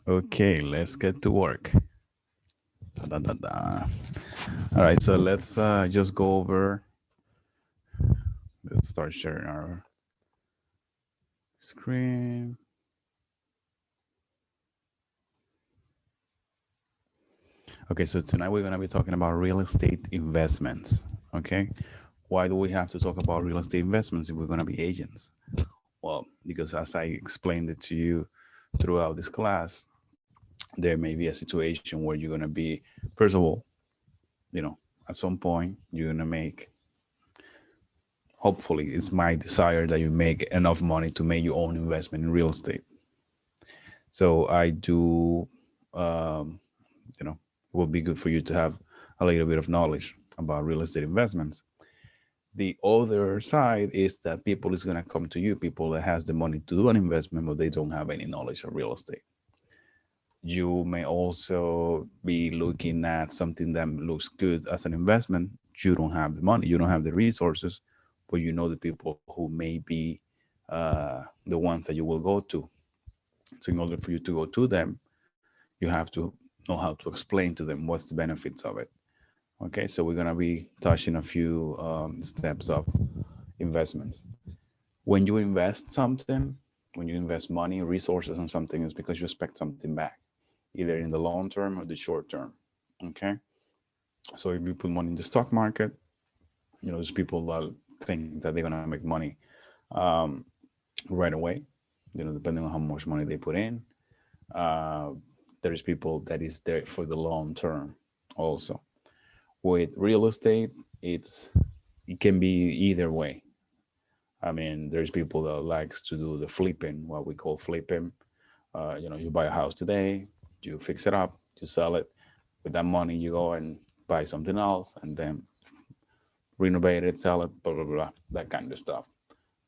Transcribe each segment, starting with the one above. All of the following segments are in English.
Okay, let's get to work. Da, da, da, da. All right, so let's just go over. Let's start sharing our screen. Okay, so tonight we're going to be talking about real estate investments. Okay, why do we have to talk about real estate investments if we're going to be agents? Well, because as I explained it to you throughout this class, there may be a situation where you're going to be, first of all, you know, at some point, you're going to make, hopefully, it's my desire that you make enough money to make your own investment in real estate. So I do, um, it will be good for you to have a little bit of knowledge about real estate investments. The other side is that people is going to come to you, people that has the money to do an investment, but they don't have any knowledge of real estate. You may also be looking at something that looks good as an investment. You don't have the money, you don't have the resources, but you know the people who may be the ones that you will go to. So, in order for you to go to them, you have to know how to explain to them what's the benefits of it. Okay, so we're gonna be touching a few steps of investments. When you invest something, when you invest money, resources on something, is because you expect something back, either in the long term or the short term. Okay, so if you put money in the stock market, there's people that think that they're gonna make money um, right away. Depending on how much money they put in. Uh, there is people that is there for the long term also. With real estate, it can be either way. I mean, there's people that likes to do the flipping, what we call flipping. You buy a house today, you fix it up, you sell it. With that money, you go and buy something else, and then renovate it, sell it, blah blah blah, that kind of stuff.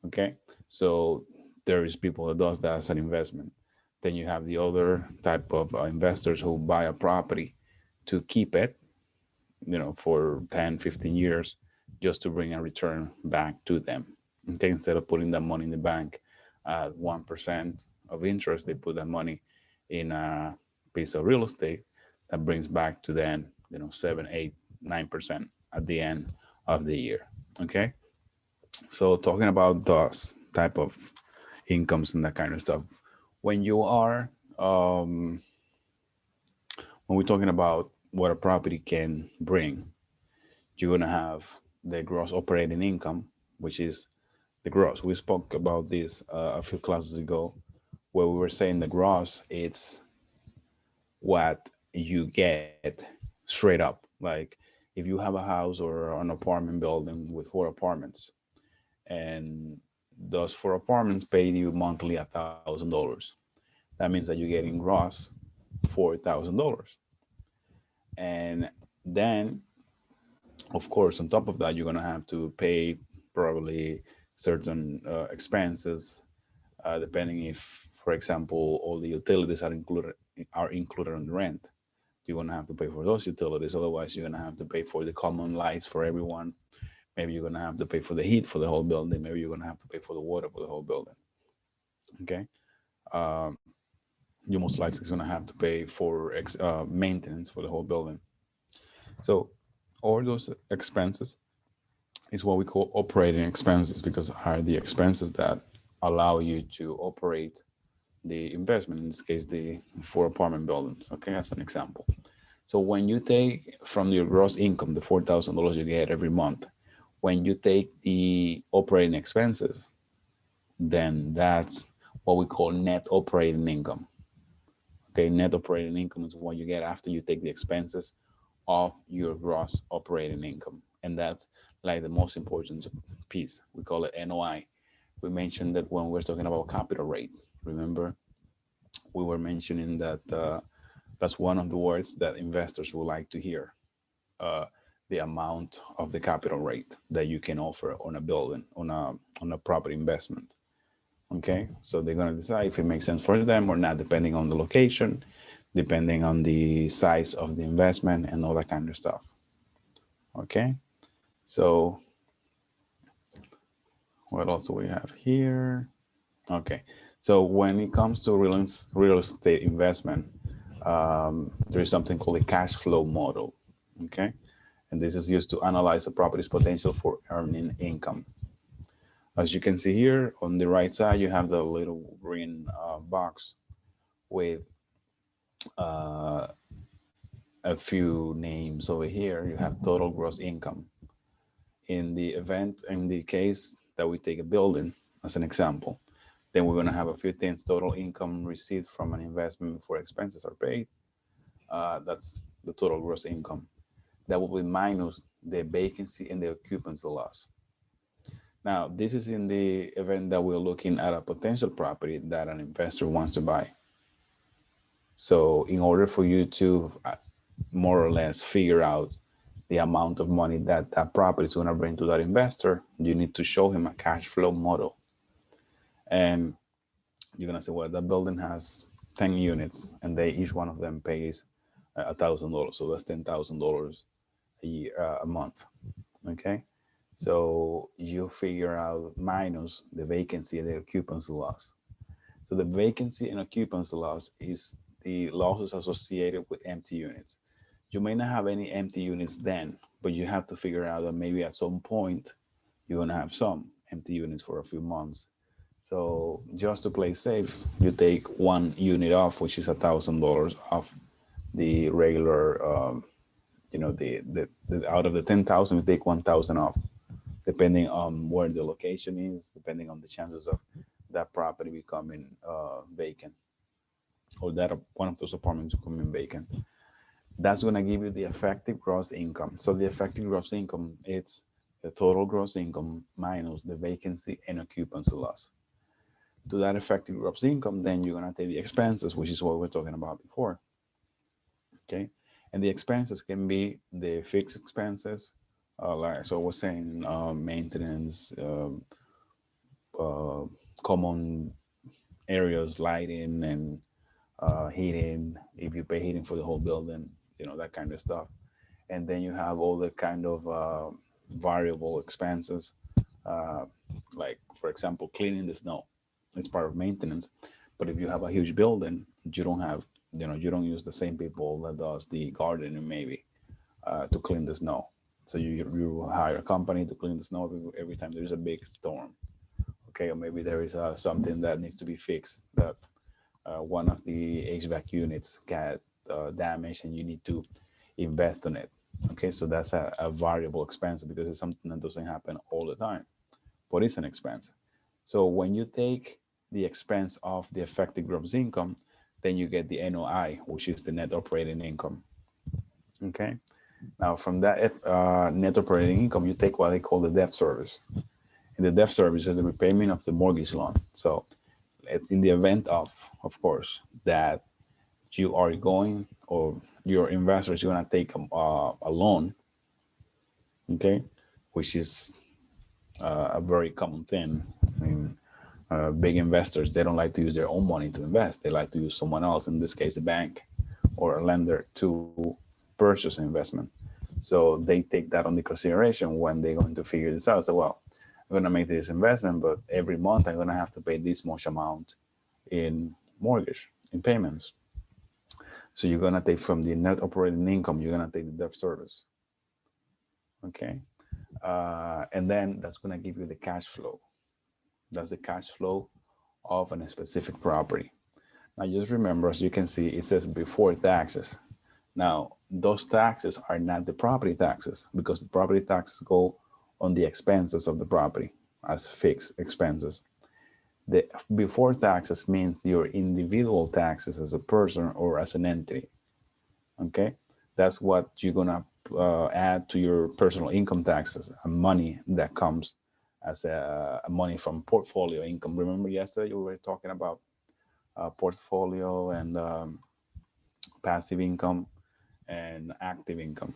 Okay, so there is people that does that as an investment. Then you have the other type of investors who buy a property to keep it, for 10, 15 years, just to bring a return back to them. Okay, instead of putting that money in the bank at 1% of interest, they put that money in a piece of real estate that brings back to them, 7, 8, 9% at the end of the year. Okay, so talking about those type of incomes and that kind of stuff, when you are um, when we're talking about what a property can bring, you're gonna have the gross operating income, which is the gross. We spoke about this a few classes ago, where we were saying the gross it's what you get straight up. Like if you have a house or an apartment building with 4 apartments, and those 4 apartments pay you monthly $1,000, that means that you're getting gross $4,000, and then of course, on top of that, you're gonna have to pay probably certain expenses, depending if, for example, all the utilities are included on the rent. You're gonna have to pay for those utilities. Otherwise, you're gonna have to pay for the common lights for everyone. Maybe you're gonna have to pay for the heat for the whole building. Maybe you're gonna have to pay for the water for the whole building. Okay. Um, you most likely is gonna have to pay for maintenance for the whole building. So all those expenses is what we call operating expenses, because are the expenses that allow you to operate the investment, in this case the 4 apartment buildings. Okay, as an example. So when you take from your gross income the $4,000 you get every month, when you take the operating expenses, then that's what we call net operating income. Okay, net operating income is what you get after you take the expenses of your gross operating income. And that's like the most important piece. We call it NOI. We mentioned that when we're talking about capital rate. Remember, we were mentioning that that's one of the words that investors would like to hear. Uh, the amount of the capital rate that you can offer on a building, on a property investment. Okay, so they're gonna decide if it makes sense for them or not, depending on the location, depending on the size of the investment and all that kind of stuff. Okay, so what else do we have here? Okay, So when it comes to real estate investment, there is something called a cash flow model. Okay. And this is used to analyze a property's potential for earning income. As you can see here on the right side, you have the little green box with uh, a few names over here. You have total gross income. In the case that we take a building as an example, then we're going to have a few things: total income received from an investment before expenses are paid. That's the total gross income. That will be minus the vacancy and the occupancy loss. Now, this is in the event that we're looking at a potential property that an investor wants to buy. So, in order for you to more or less figure out the amount of money that that property is going to bring to that investor, you need to show him a cash flow model. And you're going to say, well, that building has 10 units and they each one of them pays $1,000. So that's $10,000 a year, a month. Okay. So you figure out minus the vacancy and the occupancy loss. So the vacancy and occupancy loss is the losses associated with empty units. You may not have any empty units then, but you have to figure out that maybe at some point you're going to have some empty units for a few months. So just to play safe, you take one unit off, which is $1,000 off the regular, the out of the 10,000, you take 1,000 off, depending on where the location is, depending on the chances of that property becoming vacant, or that one of those apartments becoming vacant. That's going to give you the effective gross income. So the effective gross income, it's the total gross income minus the vacancy and occupancy loss. To that effective gross income, then you're going to take the expenses, which is what we are talking about before. Okay. And the expenses can be the fixed expenses, like so I was saying, maintenance, uh, common areas, lighting, and heating. If you pay heating for the whole building, that kind of stuff. And then you have all the kind of variable expenses, uh, like for example, cleaning the snow. It's part of maintenance. But if you have a huge building, you don't have, you don't use the same people that does the gardening maybe to clean the snow. So you hire a company to clean the snow every time there's a big storm. Okay, or maybe there is something that needs to be fixed, that one of the HVAC units got damaged and you need to invest in it. Okay, so that's a variable expense because it's something that doesn't happen all the time, but it's an expense. So when you take the expense of the effective gross income, then you get the NOI, which is the net operating income. Okay, now from that net operating income, you take what they call the debt service. And the debt service is the repayment of the mortgage loan. So in the event of course, that you are going, or your investor is going to take a loan, okay, which is a very common thing. I mean, big investors, they don't like to use their own money to invest. They like to use someone else, in this case, a bank or a lender, to purchase an investment. So they take that on the consideration when they're going to figure this out. So, well, I'm going to make this investment, but every month I'm going to have to pay this much amount in mortgage, in payments. So you're going to take from the net operating income, you're going to take the debt service. Okay. And then that's going to give you the cash flow. That's the cash flow of a specific property. Now, just remember, as you can see, it says before taxes. Now, those taxes are not the property taxes, because the property taxes go on the expenses of the property as fixed expenses. The before taxes means your individual taxes as a person or as an entity. Okay, that's what you're gonna add to your personal income taxes, money that comes as a money from portfolio income. Remember yesterday we were talking about portfolio and passive income and active income.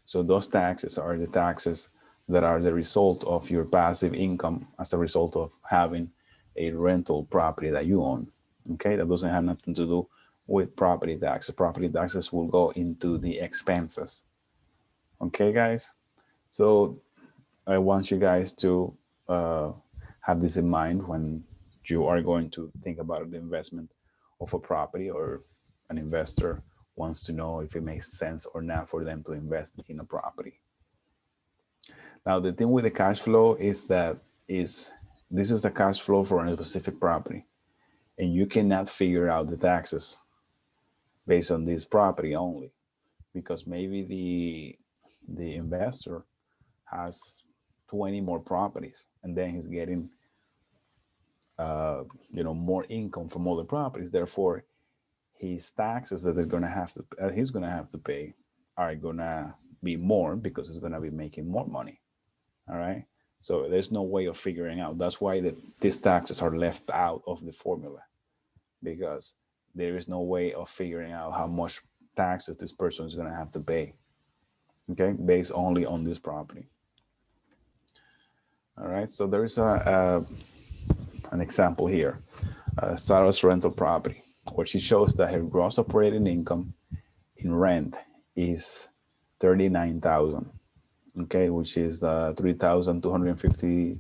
So those taxes are the taxes that are the result of your passive income as a result of having a rental property that you own. Okay, that doesn't have nothing to do with property taxes. Property taxes will go into the expenses. Okay, guys. So I want you guys to uh, have this in mind when you are going to think about the investment of a property, or an investor wants to know if it makes sense or not for them to invest in a property. Now, the thing with the cash flow is that is this is the cash flow for a specific property, and you cannot figure out the taxes based on this property only, because maybe the investor has 20 more properties, and then he's getting more income from other properties. Therefore, his taxes that they're gonna have to he's gonna have to pay are gonna be more, because he's gonna be making more money. All right. So there's no way of figuring out. That's why these taxes are left out of the formula, because there is no way of figuring out how much taxes this person is gonna have to pay. Okay, based only on this property. All right. So there is an example here, Sarah's rental property, where she shows that her gross operating income in rent is 39,000. Okay, which is 3,250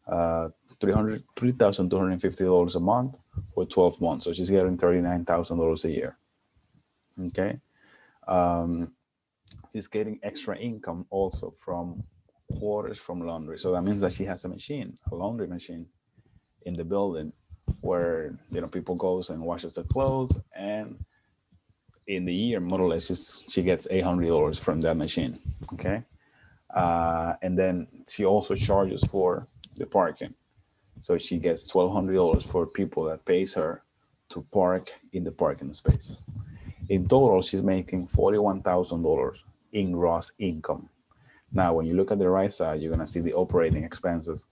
uh, $3,250 a month for 12 months. So she's getting $39,000 a year. Okay, um, she's getting extra income also from quarters from laundry. So that means that she has a laundry machine in the building, where people goes and washes their clothes, and in the year, more or less, she gets $800 from that machine. Okay, and then she also charges for the parking. So she gets $1,200 for people that pays her to park in the parking spaces. In total, she's making $41,000 in gross income. Now, when you look at the right side, you're gonna see the operating expenses,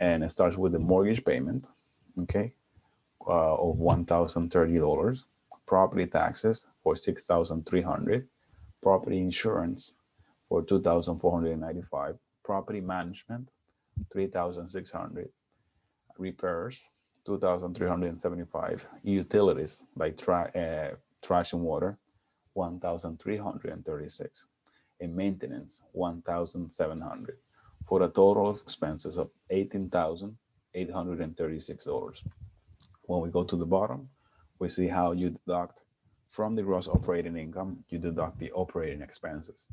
and it starts with the mortgage payment, okay, of $1,030, property taxes for $6,300, property insurance for $2,495, property management $3,600, repairs $2,375, utilities like trash and water $1,336, and maintenance $1,700, for a total of expenses of $18,836. When we go to the bottom, we see how you deduct from the gross operating income, you deduct the operating expenses.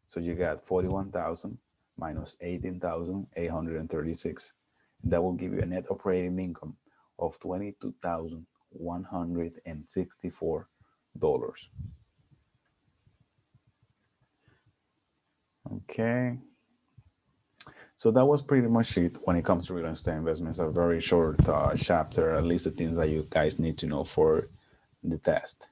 So you got 41,000 minus 18,836. That will give you a net operating income of $22,164. Okay. So that was pretty much it when it comes to real estate investments. A very short chapter, at least the things that you guys need to know for the test.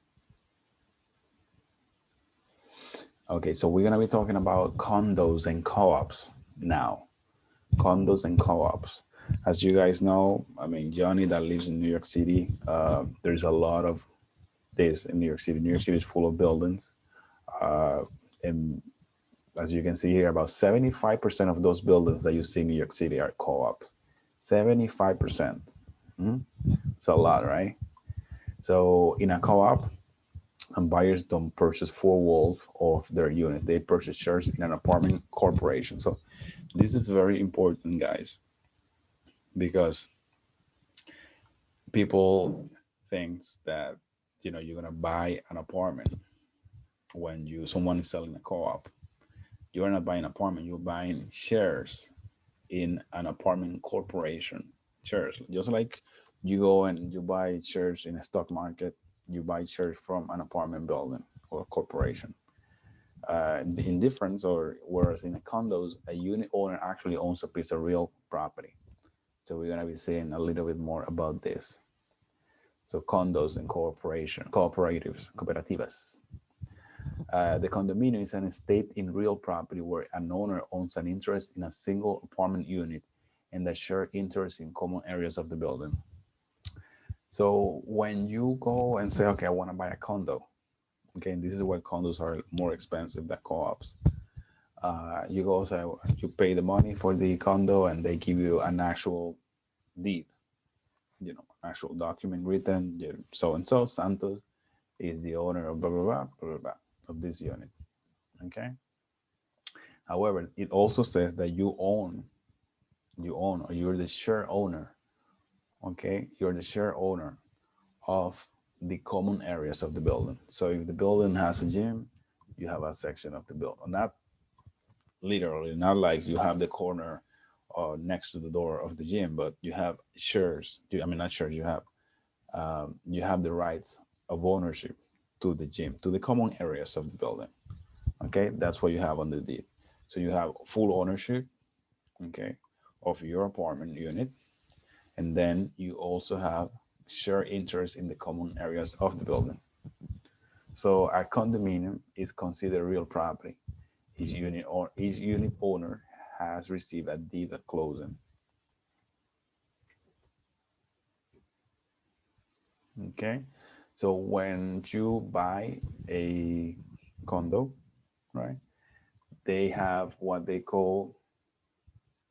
Okay, so we're gonna be talking about condos and co-ops now. Condos and co-ops. As you guys know, I mean, Johnny that lives in New York City, there's a lot of this in New York City. New York City is full of buildings. And as you can see here, about 75% of those buildings that you see in New York City are co-op. 75%. It's a lot, right? So in a co-op, and buyers don't purchase four walls of their unit. They purchase shares in an apartment corporation. So this is very important, guys, because people think that you're gonna buy an apartment when someone is selling a co-op. You're not buying an apartment, you're buying shares in an apartment corporation. Shares, just like you go and you buy shares in a stock market, you buy shares from an apartment building or corporation. In difference, or whereas in a condos, a unit owner actually owns a piece of real property. So we're gonna be seeing a little bit more about this. So condos and cooperatives, cooperativas. The condominium is an estate in real property where an owner owns an interest in a single apartment unit and a shared interest in common areas of the building. So when you go and say, okay, I want to buy a condo, okay, and this is where condos are more expensive than co-ops. You go say you pay the money for the condo, and they give you an actual deed, actual document written. So and so Santos is the owner of blah blah blah blah blah, blah of this unit. Okay. However, it also says that you own, or you're the share owner Okay, you're the share owner of the common areas of the building. So if the building has a gym, you have a section of the building. Not literally, not like you have the corner next to the door of the gym, but you have shares. I mean, not shares. You have the rights of ownership to the gym, to the common areas of the building. Okay, that's what you have on the deed. So you have full ownership, okay, of your apartment unit, and then you also have share interest in the common areas of the building. So a condominium is considered real property. Each unit owner has received a deed at closing. Okay, so when you buy a condo, right, they have what they call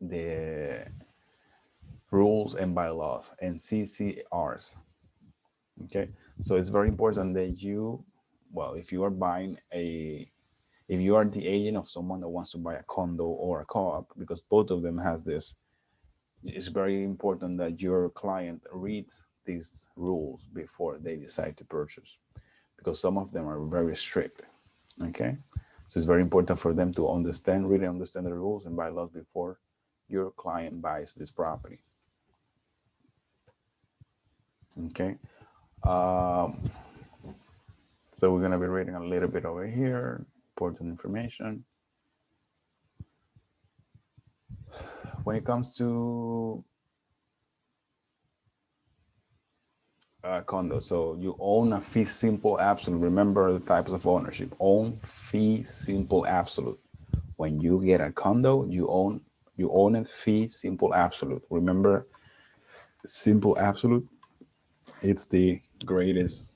the rules and bylaws and CCRs. Okay, so it's very important that well, if you are buying if you are the agent of someone that wants to buy a condo or a co-op, because both of them has this, it's very important that your client reads these rules before they decide to purchase, because some of them are very strict. Okay, so it's very important for them to really understand the rules and bylaws before your client buys this property. Okay, um, so we're going to be reading a little bit over here, important information. When it comes to condo, so you own a fee simple absolute. Remember the types of ownership: own, fee simple absolute. When you get a condo, you own it fee simple absolute. Remember, simple absolute, it's the greatest,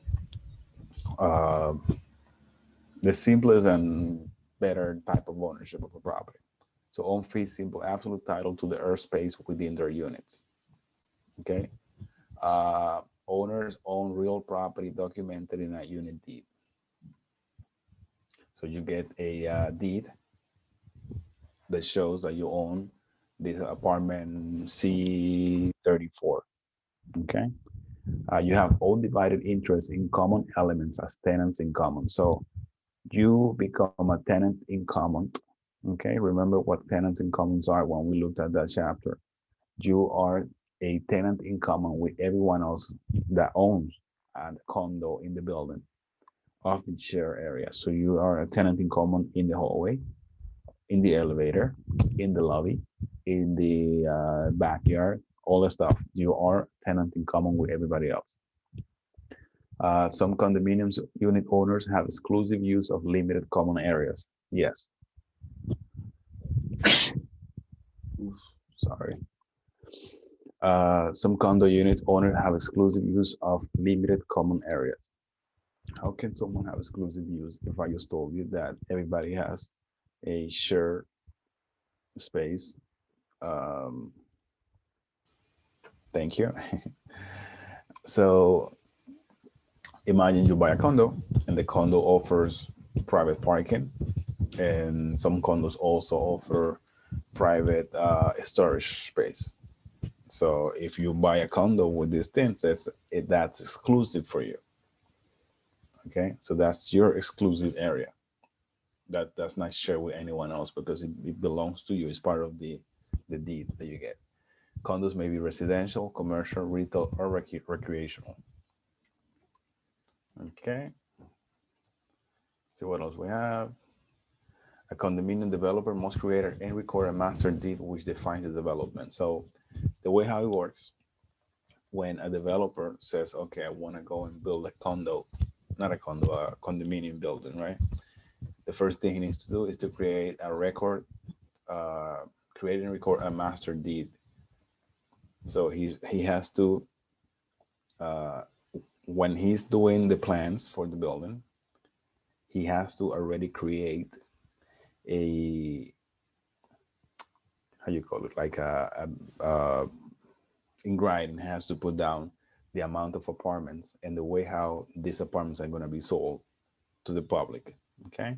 uh, the simplest and better type of ownership of a property. So own fee simple absolute title to the earth space within their units. Okay. Owners own real property documented in a unit deed. So you get a deed that shows that you own this apartment C34. Okay. You have all divided interest in common elements as tenants in common. So you become a tenant in common. Okay. Remember what tenants in commons are when we looked at that chapter. You are a tenant in common with everyone else that owns a condo in the building of the share area. So you are a tenant in common in the hallway, in the elevator, in the lobby, in the backyard, all the stuff. You are tenant in common with everybody else. Some condominiums unit owners have exclusive use of limited common areas. Yes. Sorry. Some condo unit owners have exclusive use of limited common areas. How can someone have exclusive use if I just told you that everybody has a shared space? Um, thank you. So imagine you buy a condo and the condo offers private parking, and some condos also offer private storage space. So if you buy a condo with these things, that's exclusive for you. Okay, so that's your exclusive area. That's not shared with anyone else because it belongs to you. It's part of the deed that you get. Condos may be residential, commercial, retail, or recreational. Okay. See what else we have. A condominium developer must create and record a master deed which defines the development. So the way how it works, when a developer says, okay, I want to go and build a condo, not a condo, a condominium building, right? The first thing he needs to do is to create a record, uh, create and record a master deed. So he has to, uh, when he's doing the plans for the building, he has to already create a, how you call it, like in writing, has to put down the amount of apartments and the way how these apartments are going to be sold to the public. Okay.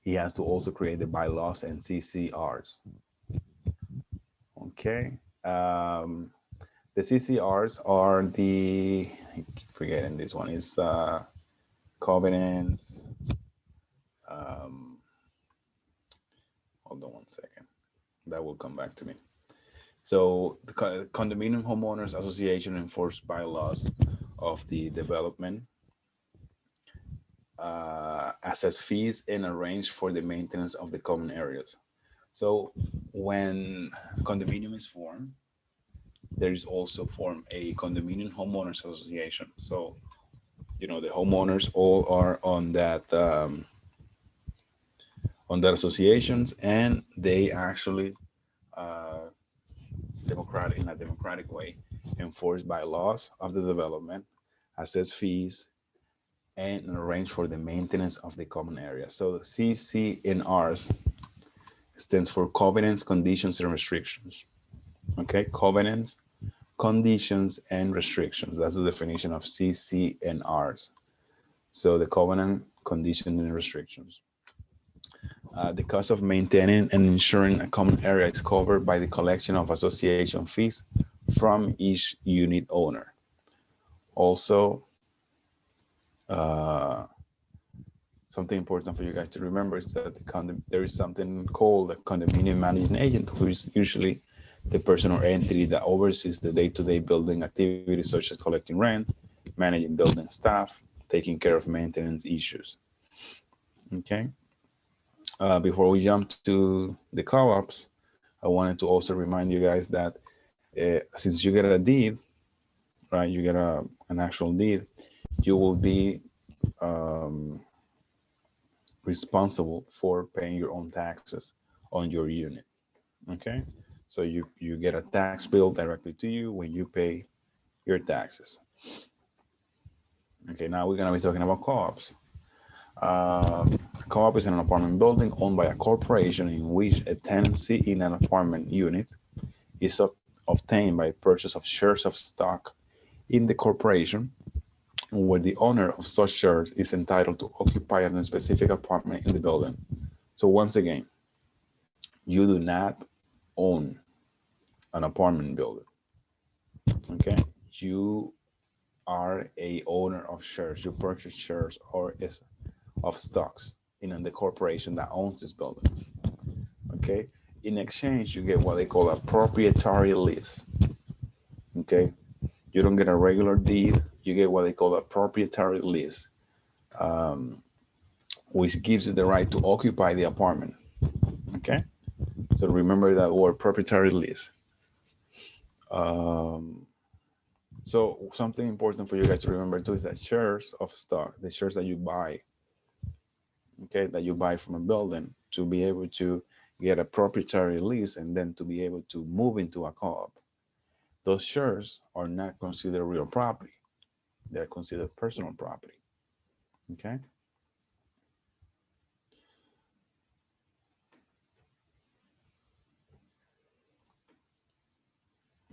He has to also create the bylaws and CCRs. Okay. The CCRs are the, I keep forgetting this one, is covenants. Um, Hold on one second. That will come back to me. So the Condominium Homeowners Association enforced bylaws of the development, assess fees, and arrange for the maintenance of the common areas. So when condominium is formed, there is also formed a condominium homeowners association. So the homeowners all are on that associations, and they actually uh, democratic in a democratic way enforced by laws of the development, assess fees, and arrange for the maintenance of the common area. So CCNRs stands for covenants, conditions, and restrictions. Okay, covenants, conditions, and restrictions. That's the definition of CCNRs. So the covenant, conditions, and restrictions. The cost of maintaining and insuring a common area is covered by the collection of association fees from each unit owner. Also, uh, something important for you guys to remember is that there is something called a condominium managing agent, who is usually the person or entity that oversees the day-to-day building activities such as collecting rent, managing building staff, taking care of maintenance issues. Okay. Before we jump to the co-ops, I wanted to also remind you guys that since you get a deed, right, you get an actual deed, you will be um, responsible for paying your own taxes on your unit. Okay, so you get a tax bill directly to you when you pay your taxes. Okay, now we're gonna be talking about co-ops. Uh, Co-op is an apartment building owned by a corporation in which a tenancy in an apartment unit is obtained by purchase of shares of stock in the corporation, where the owner of such shares is entitled to occupy a specific apartment in the building. So once again, you do not own an apartment building. Okay, you are a owner of shares. You purchase shares or is of stocks in the corporation that owns this building. Okay, in exchange, you get what they call a proprietary lease. Okay, you don't get a regular deed. You get what they call a proprietary lease, um, which gives you the right to occupy the apartment. Okay, so remember that word, proprietary lease. Um, so something important for you guys to remember too is that shares of stock, the shares that you buy, okay, that you buy from a building, to be able to get a proprietary lease and then to be able to move into a co-op, those shares are not considered real property. They're considered personal property. Okay.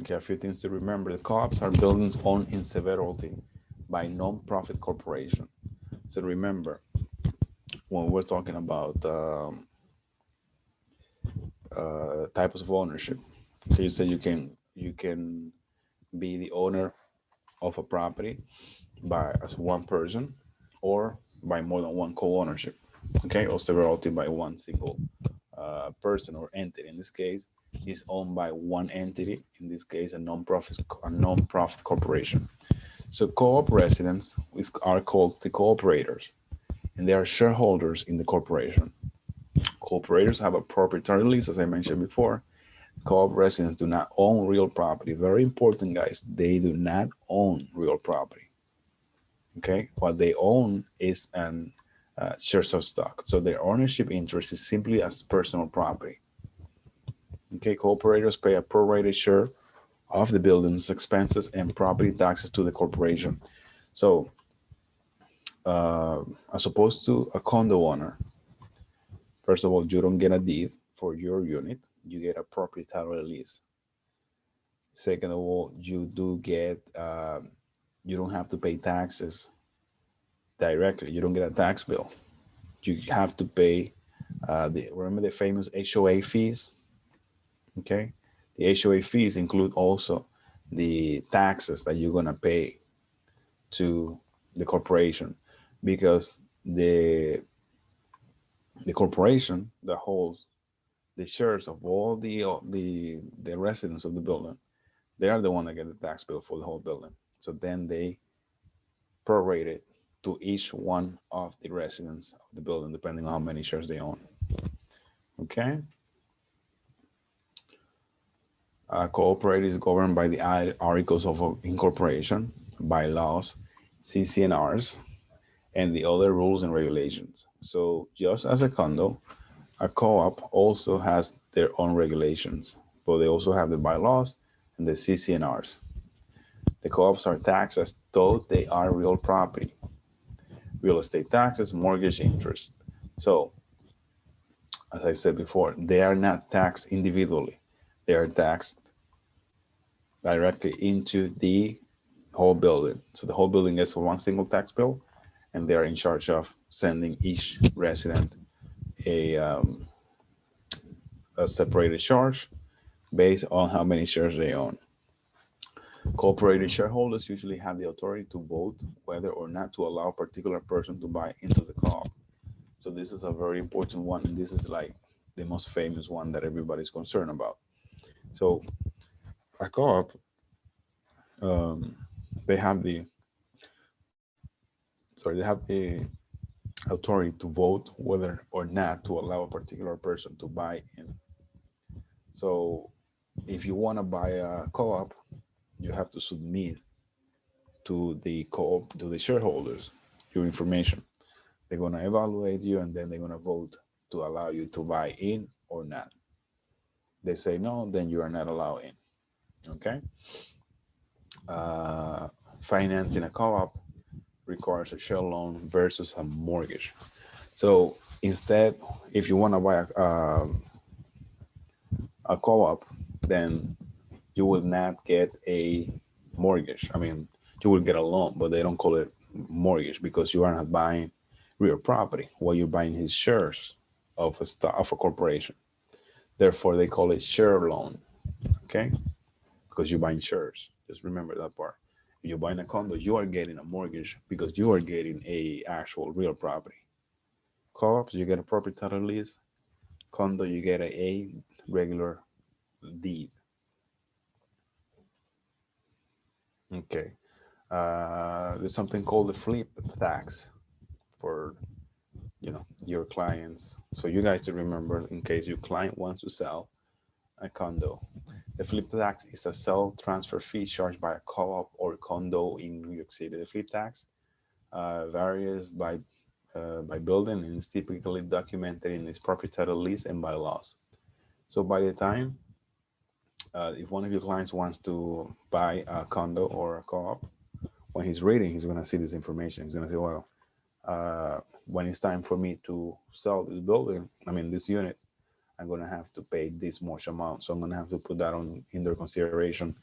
Okay, a few things to remember. The co-ops are buildings owned in severalty by non-profit corporation. So remember, when we're talking about types of ownership, okay, you say you can be the owner of a property by as one person or by more than one co-ownership. Okay, or severalty by one single person or entity. In this case, is owned by one entity. In this case, a non-profit corporation. So co-op residents are called the cooperators, and they are shareholders in the corporation. Cooperators have a proprietary lease, as I mentioned before. Co-op residents do not own real property. Very important, guys. They do not own real property. Okay, what they own is an shares of stock. So their ownership interest is simply as personal property. Okay, cooperators pay a prorated share of the building's expenses and property taxes to the corporation. So, as opposed to a condo owner, first of all, you don't get a deed for your unit; you get a proprietary lease. Second of all, you don't have to pay taxes directly. You don't get a tax bill. You have to pay remember the famous HOA fees. Okay, the HOA fees include also the taxes that you're gonna pay to the corporation, because the corporation that holds the shares of all the residents of the building, they are the one that get the tax bill for the whole building. So then they prorate it to each one of the residents of the building, depending on how many shares they own. Okay. Cooperative is governed by the articles of incorporation, bylaws, CC&Rs, and the other rules and regulations. So just as a condo, a co-op also has their own regulations, but they also have the bylaws and the CC&Rs. The co-ops are taxed as though they are real property, real estate taxes, mortgage interest. So, as I said before, they are not taxed individually. They are taxed directly into the whole building. So the whole building gets one single tax bill, and they're in charge of sending each resident a, um, a separated charge based on how many shares they own. Cooperative shareholders usually have the authority to vote whether or not to allow a particular person to buy into the co-op. So this is a very important one, and this is like the most famous one that everybody's concerned about. So a co-op, um, they have the they have the authority to vote whether or not to allow a particular person to buy in. So if you want to buy a co-op, you have to submit to the co-op, to the shareholders, your information. They're going to evaluate you, and then they're going to vote to allow you to buy in or not. They say no, then you are not allowed in. Okay. Uh, Financing a co-op requires a share loan versus a mortgage. So instead, if you want to buy a co-op, then you will not get a mortgage. I mean, you will get a loan, but they don't call it mortgage because you are not buying real property. What you're buying is shares of of a corporation. Therefore, they call it share loan. Okay, because you're buying shares. Just remember that part. If you're buying a condo, you are getting a mortgage because you are getting a actual real property. Co-ops, you get a property title lease. Condo, you get a regular deed. Okay. There's something called the flip tax for your clients. So you guys to remember in case your client wants to sell a condo. The flip tax is a sell transfer fee charged by a co-op or condo in New York City. The flip tax varies by building and is typically documented in its property title lease and bylaws. So by the time if one of your clients wants to buy a condo or a co-op, when he's reading, he's going to see this information. He's going to say, well, when it's time for me to sell this building, I mean, this unit, I'm going to have to pay this much amount. So I'm going to have to put that on in their consideration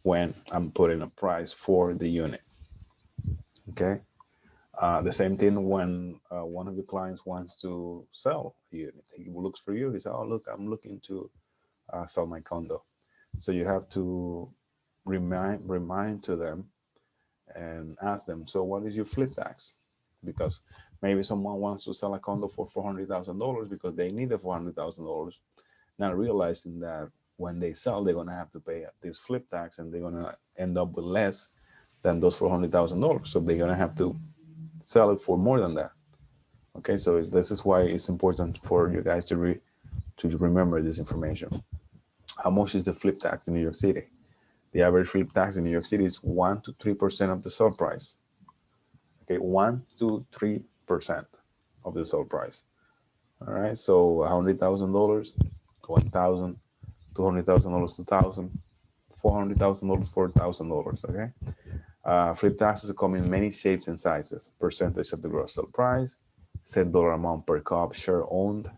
when I'm putting a price for the unit. Okay. The same thing when one of your clients wants to sell a unit. He looks for you. He says, oh, look, I'm looking to sell my condo. So you have to remind to them and ask them, so what is your flip tax? Because maybe someone wants to sell a condo for $400,000 because they need the $400,000, not realizing that when they sell, they're going to have to pay this flip tax and they're going to end up with less than those $400,000. So they're going to have to sell it for more than that. Okay, so this is why it's important for you guys to remember this information. How much is the flip tax in New York City? The average flip tax in New York City is 1 to 3% of the sale price. Okay, 1 to 3% of the sale price. All right, so $100,000, 1,000, $200,000, 2,000, $400,000, $4,000. Okay, flip taxes come in many shapes and sizes: percentage of the gross sale price, set dollar amount per co-op share owned,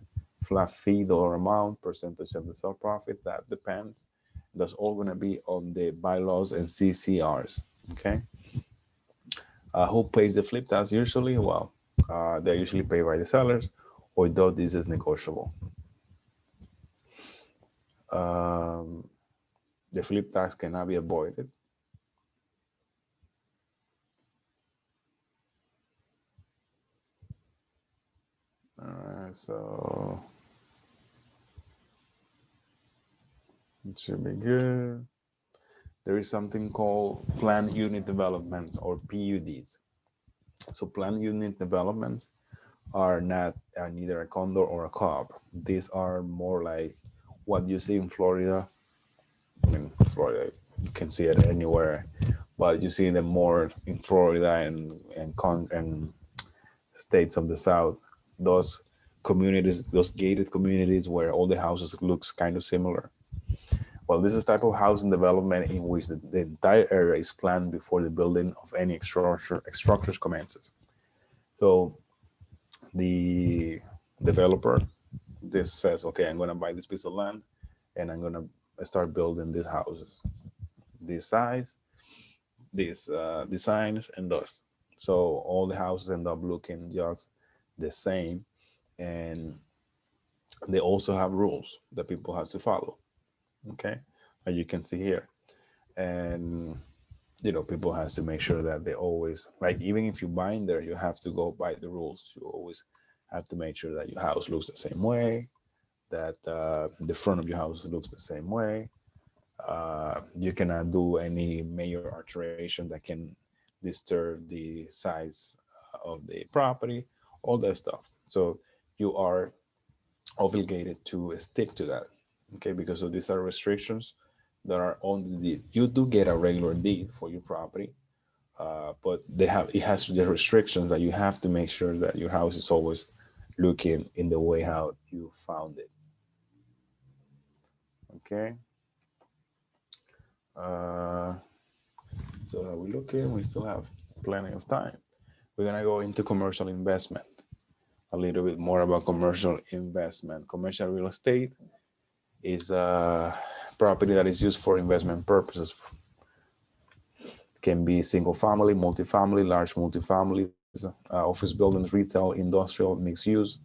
flat fee dollar amount, percentage of the sale profit. That depends. That's all going to be on the bylaws and CC&Rs. Okay. Who pays the flip tax usually? Well, they're usually paid by the sellers, although this is negotiable. Um, The flip tax cannot be avoided. All right, so it should be good. There is something called planned unit developments or PUDs. So planned unit developments are neither a condo or a co-op. These are more like what you see in Florida. I mean, Florida, you can see it anywhere, but you see them more in Florida and states of the South. Those communities, those gated communities where all the houses looks kind of similar. Well, this is type of housing development in which the entire area is planned before the building of any structures commences. So the developer this says, okay, I'm going to buy this piece of land and I'm going to start building these houses, this size, these designs, and those. So all the houses end up looking just the same, and they also have rules that people have to follow. Okay, as you can see here, and people has to make sure that they always like even if you buy in there, you have to go by the rules. You always have to make sure that your house looks the same way, that the front of your house looks the same way. You cannot do any major alteration that can disturb the size of the property, all that stuff. So you are obligated to stick to that, okay? Because of these are restrictions that are on the deed. You do get a regular deed for your property, but it has the restrictions that you have to make sure that your house is always looking in the way how you found it. Okay. Uh, so we looking. We still have plenty of time. We're gonna go into commercial investment. A little bit more about commercial investment. Commercial real estate is a property that is used for investment purposes. Can be single family, multifamily, large multifamilies, office buildings, retail, industrial, mixed use,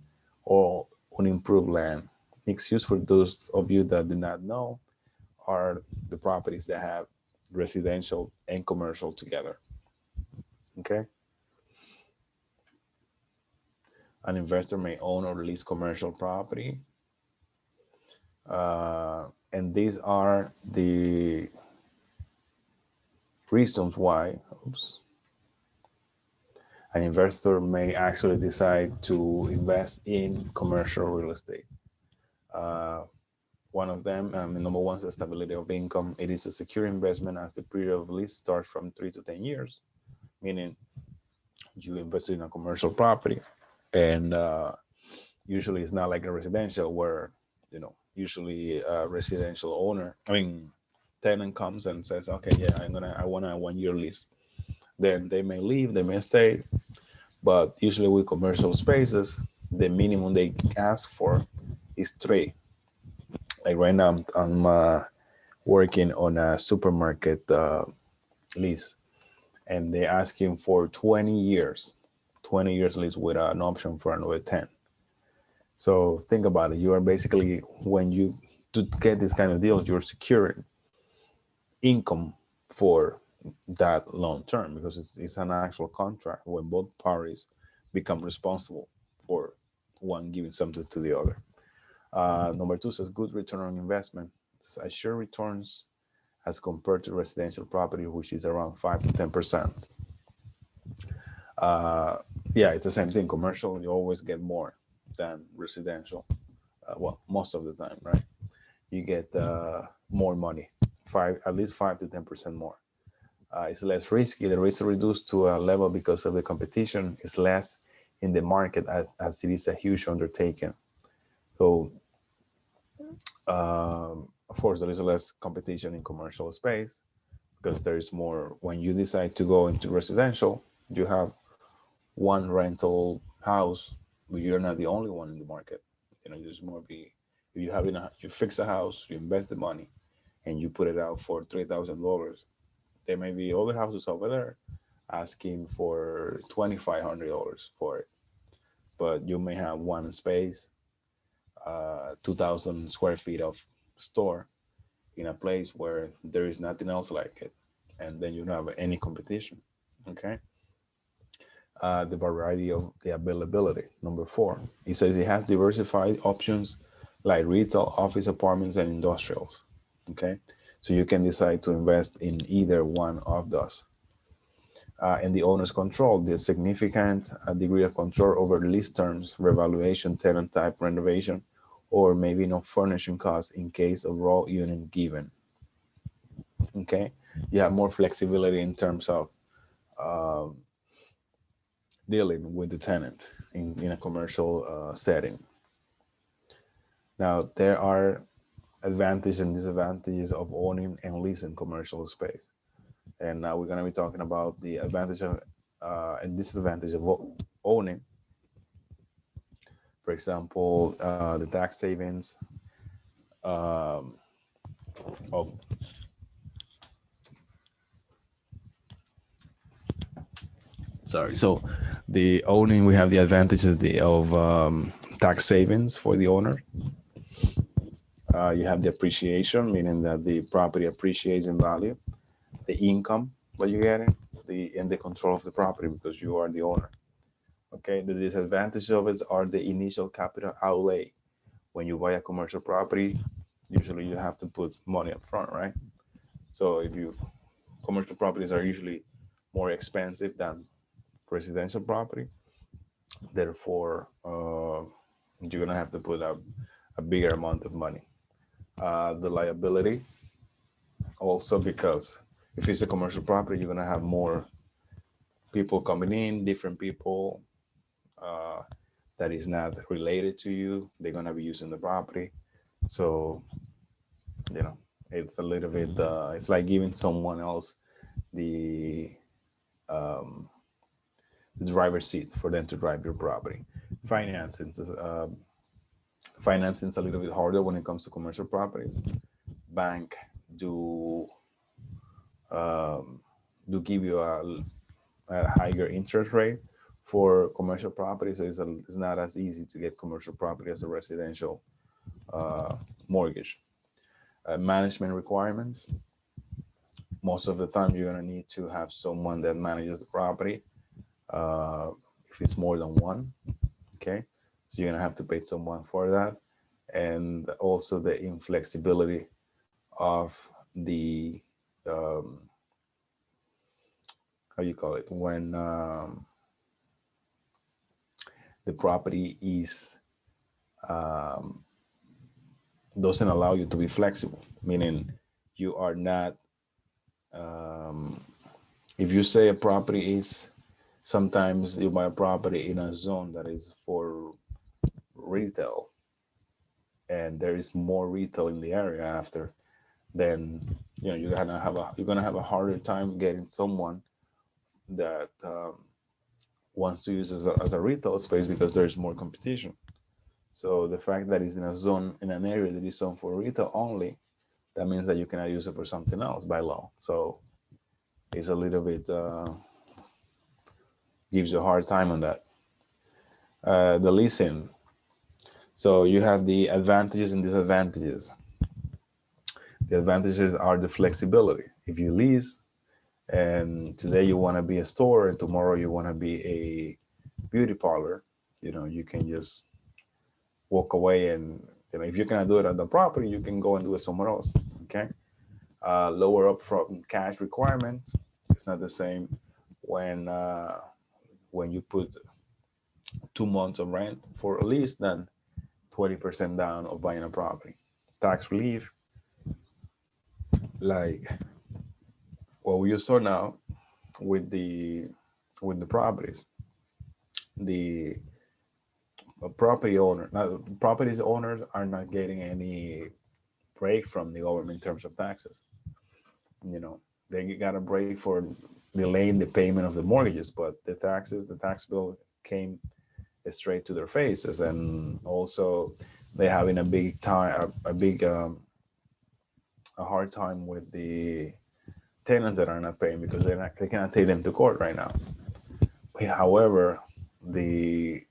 or unimproved land. Mixed use, for those of you that do not know, are the properties that have residential and commercial together. Okay. An investor may own or lease commercial property. And these are the reasons why an investor may actually decide to invest in commercial real estate. Uh, One of them, number one, is the stability of income. It is a secure investment as the period of lease starts from 3 to 10 years, meaning you invest in a commercial property, and usually it's not like a residential where, usually a residential owner, tenant comes and says, okay, yeah, I want a 1 year lease. Then they may leave, they may stay, but usually with commercial spaces, the minimum they ask for is three. Like right now, I'm working on a supermarket lease, and they're asking for 20 years, 20 years lease with an option for another 10. So think about it. You are basically, when you to get this kind of deals, you're securing income for that long term because it's an actual contract when both parties become responsible for one giving something to the other. Number two says good return on investment. It says assure returns as compared to residential property, which is around 5 to 10%. Uh, yeah, it's the same thing. Commercial, you always get more than residential. Well, most of the time, right? You get more money, at least 5 to 10% more. It's less risky. The risk is reduced to a level because of the competition is less in the market as it is a huge undertaking. So, of course, there is less competition in commercial space because there is more. When you decide to go into residential, you have one rental house, but you're not the only one in the market. There's more be if you have you fix a house, you invest the money, and you put it out for $3,000. There may be other houses over there asking for $2,500 for it, but you may have one space, 2,000 square feet of store. in a place where there is nothing else like it, and then you don't have any competition. Okay. The variety of the availability. Number four, it says it has diversified options like retail, office, apartments, and industrials. Okay, so you can decide to invest in either one of those. And the owner's control, the significant degree of control over lease terms, revaluation, tenant type, renovation, or maybe no furnishing costs in case of raw unit given. Okay, you have more flexibility in terms of um, dealing with the tenant in a commercial setting. Now, there are advantages and disadvantages of owning and leasing commercial space. And now we're going to be talking about the advantage of and disadvantage of owning. For example, the tax savings um, of sorry. So the owning, we have the advantages of tax savings for the owner. You have the appreciation, meaning that the property appreciates in value. The income that you're getting, the control of the property because you are the owner. Okay. The disadvantages of it are the initial capital outlay. When you buy a commercial property, usually you have to put money up front, right? So if you commercial properties are usually more expensive than residential property, therefore you're gonna have to put up a bigger amount of money. The liability also because if it's a commercial property, you're gonna have more people coming in, different people uh, that is not related to you. They're gonna be using the property, so you know it's a little bit. It's like giving someone else the um, the driver's seat for them to drive your property. Financing is financing is a little bit harder when it comes to commercial properties. Bank do um, do give you a higher interest rate for commercial property, so it's not as easy to get commercial property as a residential uh, mortgage. Management requirements. Most of the time, you're gonna need to have someone that manages the property. Uh, if it's more than one, okay, so you're gonna have to pay someone for that, and also the inflexibility of the um, how you call it when the property is um, doesn't allow you to be flexible, meaning you are not um, if you say a property is sometimes you buy a property in a zone that is for retail and there is more retail in the area after, then you're gonna have a harder time getting someone that wants to use as a retail space because there's more competition. So the fact that it's in a zone in an area that is zoned for retail only, that means that you cannot use it for something else by law. So it's a little bit gives you a hard time on that. The leasing. So you have the advantages and disadvantages. The advantages are the flexibility. If you lease and today you want to be a store and tomorrow you want to be a beauty parlor, you can just walk away and if you cannot do it on the property, you can go and do it somewhere else. Okay. Lower upfront cash requirement. It's not the same when you put 2 months of rent for a lease than 20% down of buying a property. Tax relief, like what we saw now with the properties, the property owner, now properties owners are not getting any break from the government in terms of taxes. You know, they got a break for delaying the payment of the mortgages, but the taxes, the tax bill came straight to their faces, and also they're having a big time, a big a hard time with the tenants that are not paying because they cannot take them to court right now. However, the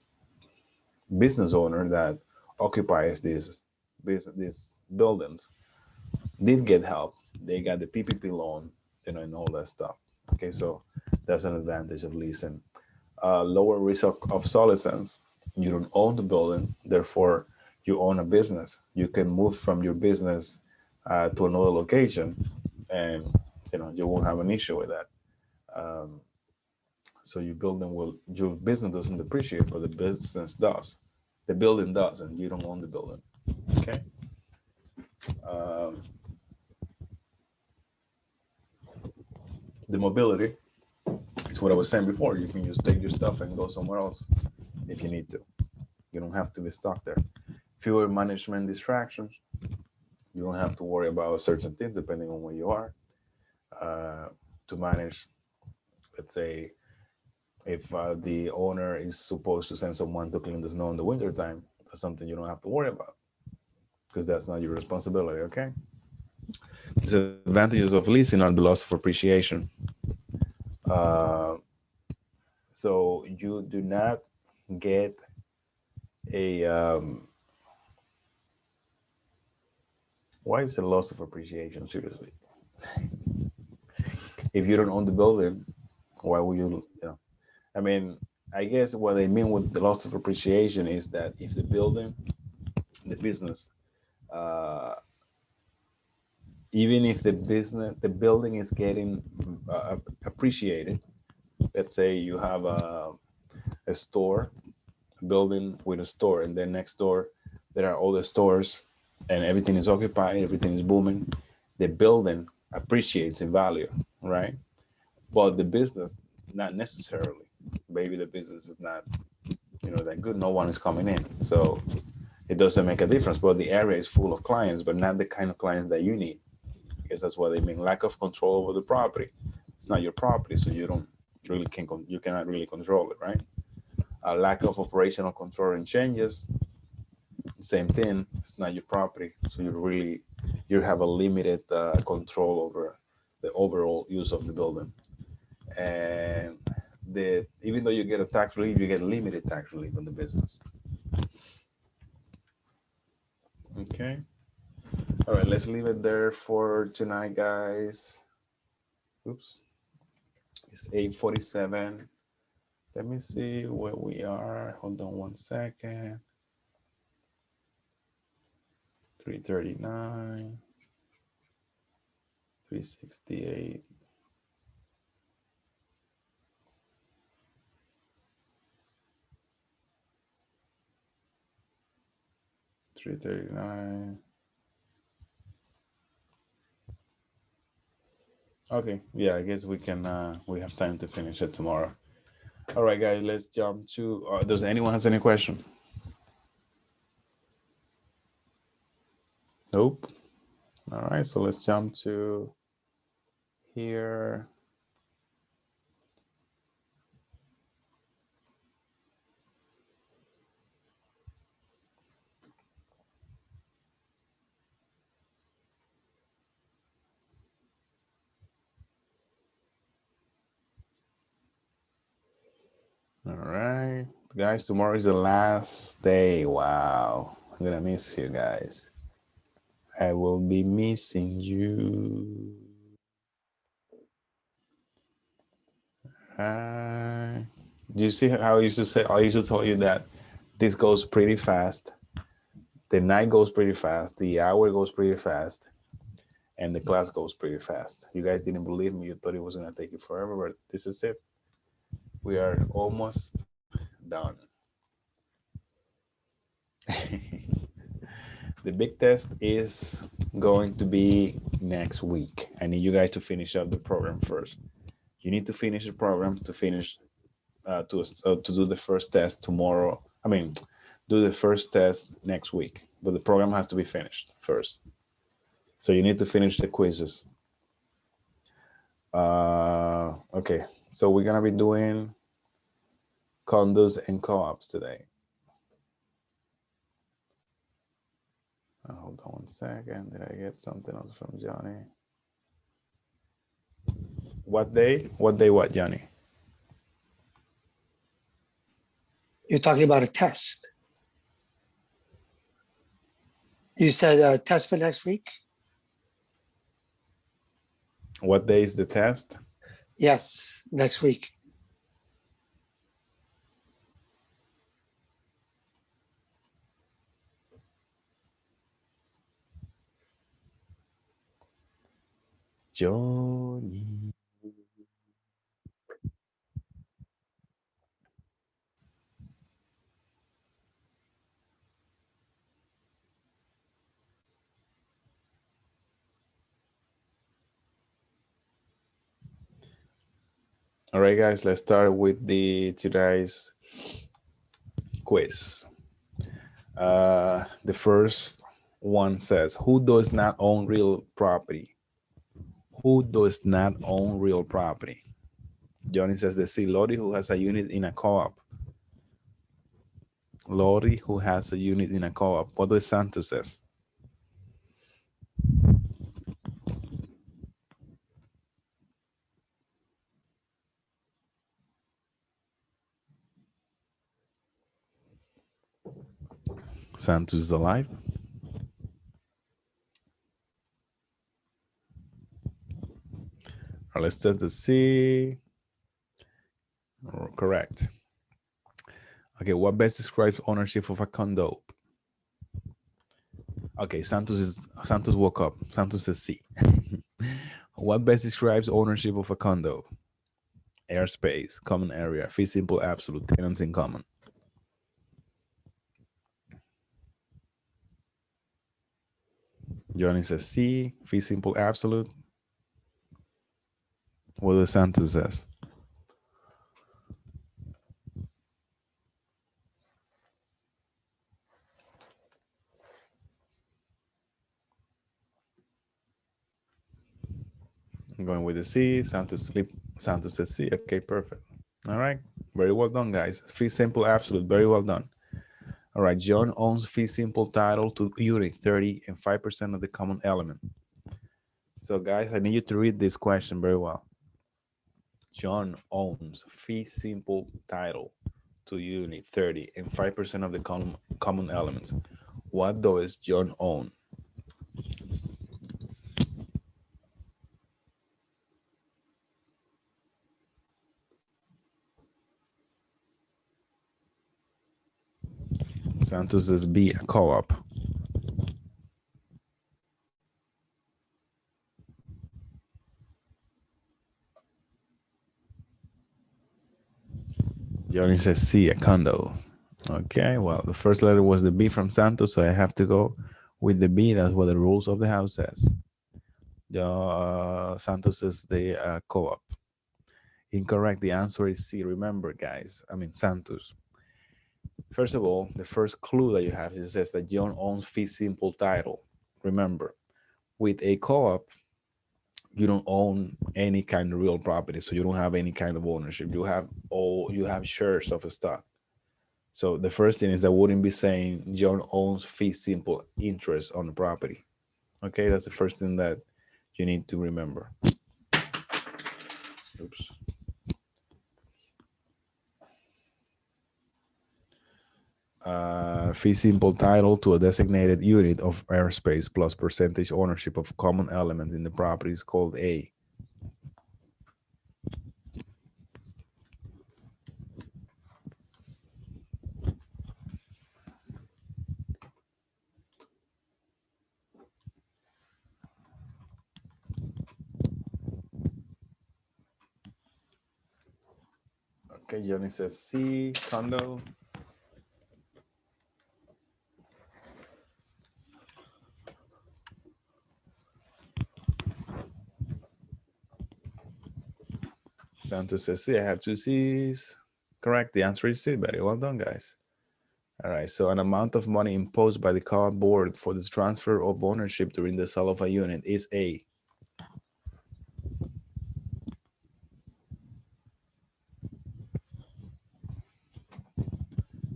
business owner that occupies these buildings, did get help. They got the PPP loan, and all that stuff. Okay, so that's an advantage of leasing. Lower risk of obsolescence. You don't own the building, therefore you own a business. You can move from your business to another location, and you won't have an issue with that. Um, so your business doesn't depreciate, but the business does. The building does, and you don't own the building. Okay. Um, the mobility is what I was saying before. You can just take your stuff and go somewhere else if you need to. You don't have to be stuck there. Fewer management distractions. You don't have to worry about certain things depending on where you are to manage. Let's say if the owner is supposed to send someone to clean the snow in the wintertime, that's something you don't have to worry about because that's not your responsibility. Okay. Disadvantages of leasing are the loss of appreciation. Uh, so you do not get a why is the loss of appreciation? Seriously, if you don't own the building, why would you? I mean, I guess what they mean with the loss of appreciation is that if the business, uh, even if the building is getting appreciated. Let's say you have a store, a building with a store, and then next door there are other stores, and everything is occupied, everything is booming. The building appreciates in value, right? But the business, not necessarily. Maybe the business is not, that good. No one is coming in, so it doesn't make a difference. But the area is full of clients, but not the kind of clients that you need. I guess that's what they mean. Lack of control over the property. It's not your property, so you cannot really control it, right? A lack of operational control and changes. Same thing. It's not your property, so you have a limited control over the overall use of the building. And even though you get a tax relief, you get limited tax relief on the business. Okay. All right, let's leave it there for tonight, guys. Oops. It's 8:47. Let me see where we are. Hold on 1 second. 339, 368. $339. Okay, yeah, I guess we have time to finish it tomorrow. All right, guys, let's jump to, does anyone has any question? Nope. All right, so let's jump to here. All right, guys, tomorrow is the last day. Wow, I'm gonna miss you guys. I will be missing you. Do you see how I used to say? I used to tell you that this goes pretty fast. The night goes pretty fast. The hour goes pretty fast, and the class goes pretty fast. You guys didn't believe me. You thought it was gonna take you forever, but this is it. We are almost done. The big test is going to be next week. I need you guys to finish up the program first. You need to finish the program to finish to do the first test tomorrow. I mean, do the first test next week, but the program has to be finished first. So you need to finish the quizzes. Okay, so we're gonna be doing condos and co-ops today. Hold on 1 second. Did I get something else from Johnny? What day? What day? What, Johnny? You're talking about a test. You said a test for next week? What day is the test? Yes, next week. Johnny. All right, guys, let's start with the today's quiz. The first one says, who does not own real property? Who does not own real property? Johnny says the C. Lori, who has a unit in a co-op. Lori, who has a unit in a co-op. What does Santos says? Santos is alive. All right, let's test the C. Correct. Okay, what best describes ownership of a condo? Okay, Santos woke up. Santos says C. What best describes ownership of a condo? Airspace, common area, fee simple, absolute, tenants in common. Johnny says C, fee simple, absolute. What does Santos says? I'm going with the C. Santos says C. Okay, perfect. All right, very well done, guys. Fee simple, absolute, very well done. All right, John owns fee simple title to unit 30 and 5% of the common element. So, guys, I need you to read this question very well. John owns fee simple title to unit 30 and 5% of the common elements. What does John own? Santos says B, a co-op. Johnny says C, a condo. Okay, well, the first letter was the B from Santos, so I have to go with the B. That's what the rules of the house says. Santos says the co-op. Incorrect. The answer is C. Remember, guys. I mean, Santos. First of all, the first clue that you have is it says that John owns fee simple title. Remember, with a co-op, you don't own any kind of real property, so you don't have any kind of ownership. You have shares of a stock. So the first thing is that wouldn't be saying John owns fee simple interest on the property. Okay, that's the first thing that you need to remember. Oops. Fee simple title to a designated unit of airspace plus percentage ownership of common element in the property is called A. Okay, Johnny says C, condo. Santos says C, I have two C's. Correct, the answer is C. Very well done, guys. All right, so an amount of money imposed by the co-op board for the transfer of ownership during the sale of a unit is A.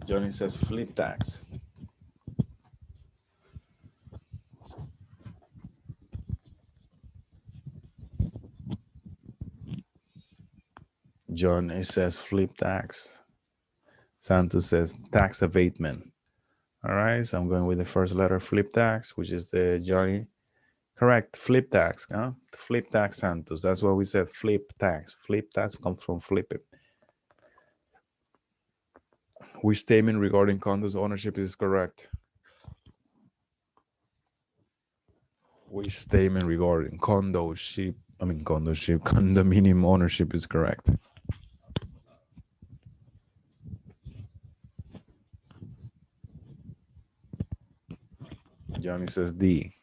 Johnny says flip tax. Johnny says flip tax. Santos says tax abatement. All right, so I'm going with the first letter, flip tax, which is the Johnny. Correct. Flip tax. Huh? Flip tax, Santos. That's what we said. Flip tax. Flip tax comes from flip it. Which statement regarding condos ownership is correct? Which statement regarding condominium ownership is correct? Johnny says D.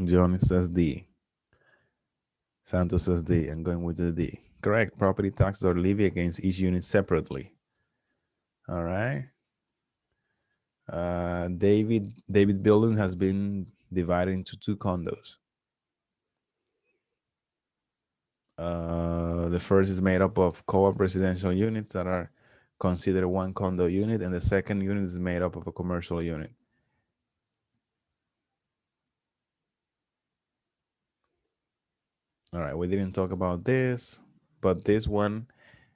Johnny says D. Santos says D. I'm going with the D. Correct. Property taxes are levied against each unit separately. All right. David building has been divided into 2 condos. The first is made up of co-op residential units that are considered 1 condo unit, and the second unit is made up of a commercial unit. All right, we didn't talk about this, but this one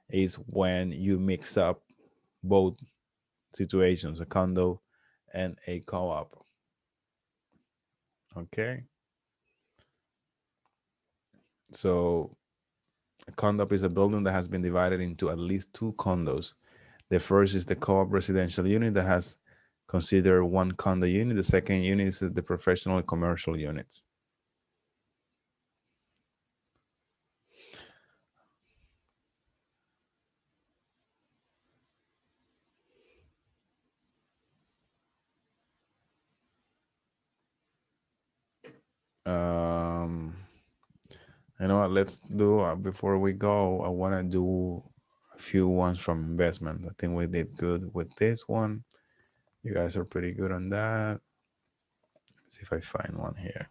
is when you mix up both situations, a condo and a co-op. Okay. So a condo is a building that has been divided into at least 2 condos. The first is the co-op residential unit that has considered 1 condo unit. The second unit is the professional and commercial units. You know what? Let's do before we go. I want to do a few ones from investment. I think we did good with this one. You guys are pretty good on that. Let's see if I find one here.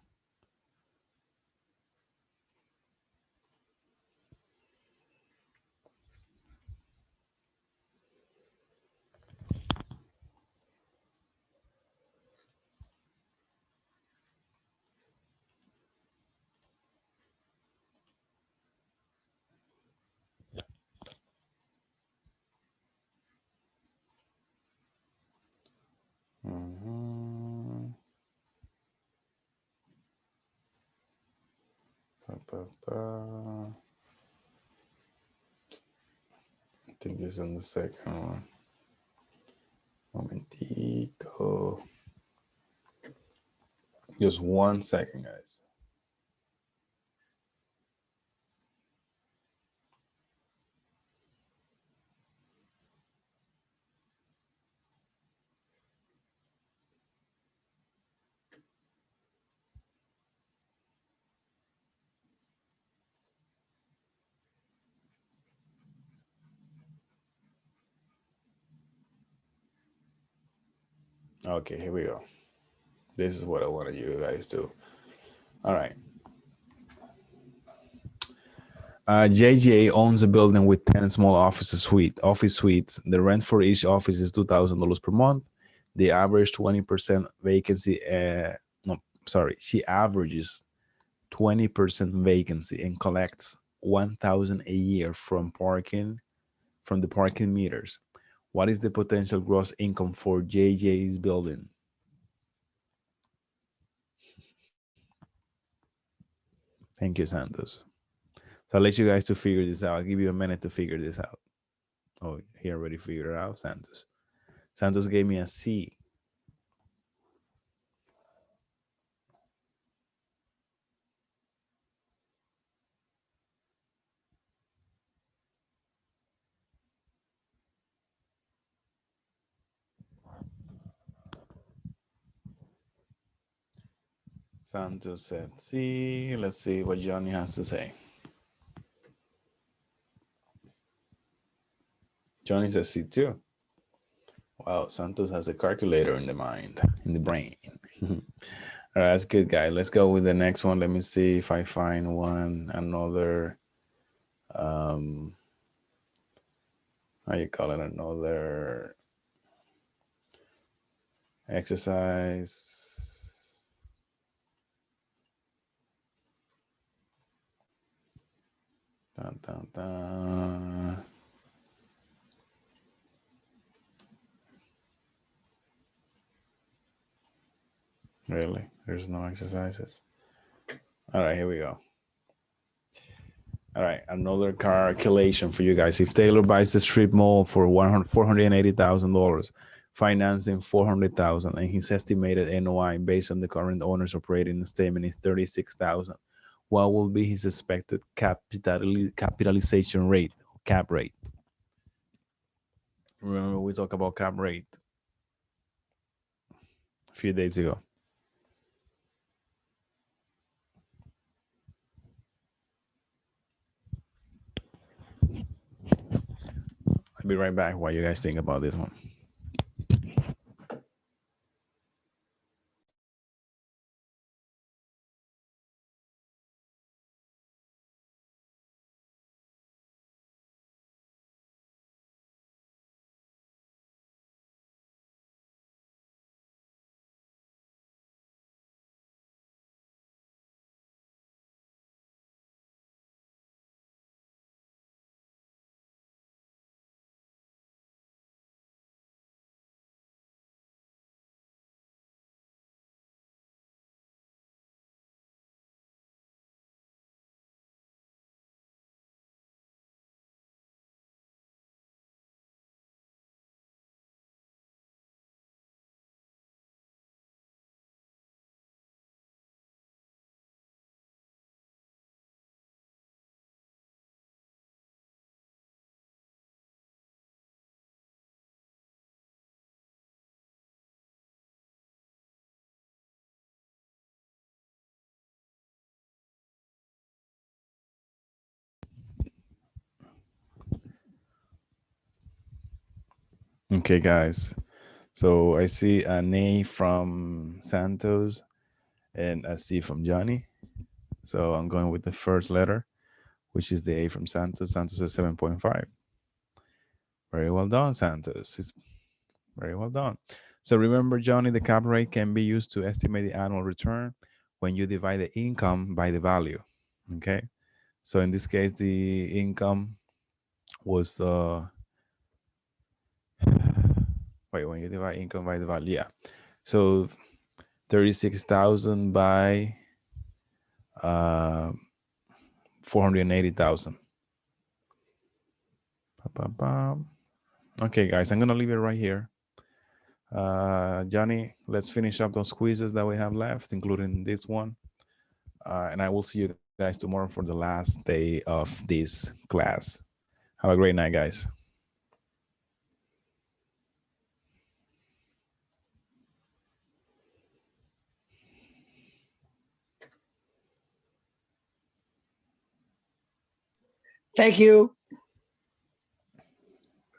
I think it's in the second one. Momentico. Just 1 second, guys. Okay, here we go. This is what I wanted you guys to. All right. JGA owns a building with 10 small office suites. The rent for each office is $2,000 per month. The average 20% vacancy. She averages 20% vacancy and collects $1,000 a year from the parking meters. What is the potential gross income for JJ's building? Thank you, Santos. So I'll let you guys to figure this out. I'll give you a minute to figure this out. Oh, he already figured it out, Santos. Santos gave me a C. Santos said C. Let's see what Johnny has to say. Johnny says C too. Wow, Santos has a calculator in the mind, in the brain. All right, that's good, guy. Let's go with the next one. Let me see if I find another, how you call it, another exercise. Dun, dun, dun. Really? There's no exercises. All right, here we go. All right, another calculation for you guys. If Taylor buys the strip mall for $480,000, financing $400,000, and his estimated NOI based on the current owner's operating statement is $36,000, what will be his expected capitalization rate, cap rate? Remember we talked about cap rate a few days ago. I'll be right back while you guys think about this one. Okay, guys. So I see an A from Santos and a C from Johnny. So I'm going with the first letter, which is the A from Santos. Santos is 7.5. Very well done, Santos. It's very well done. So remember, Johnny, the cap rate can be used to estimate the annual return when you divide the income by the value. Okay. So in this case, the income was wait, when you divide income by the value, yeah. So 36,000 by 480,000. Okay, guys, I'm gonna leave it right here. Johnny, let's finish up those quizzes that we have left, including this one. And I will see you guys tomorrow for the last day of this class. Have a great night, guys. Thank you.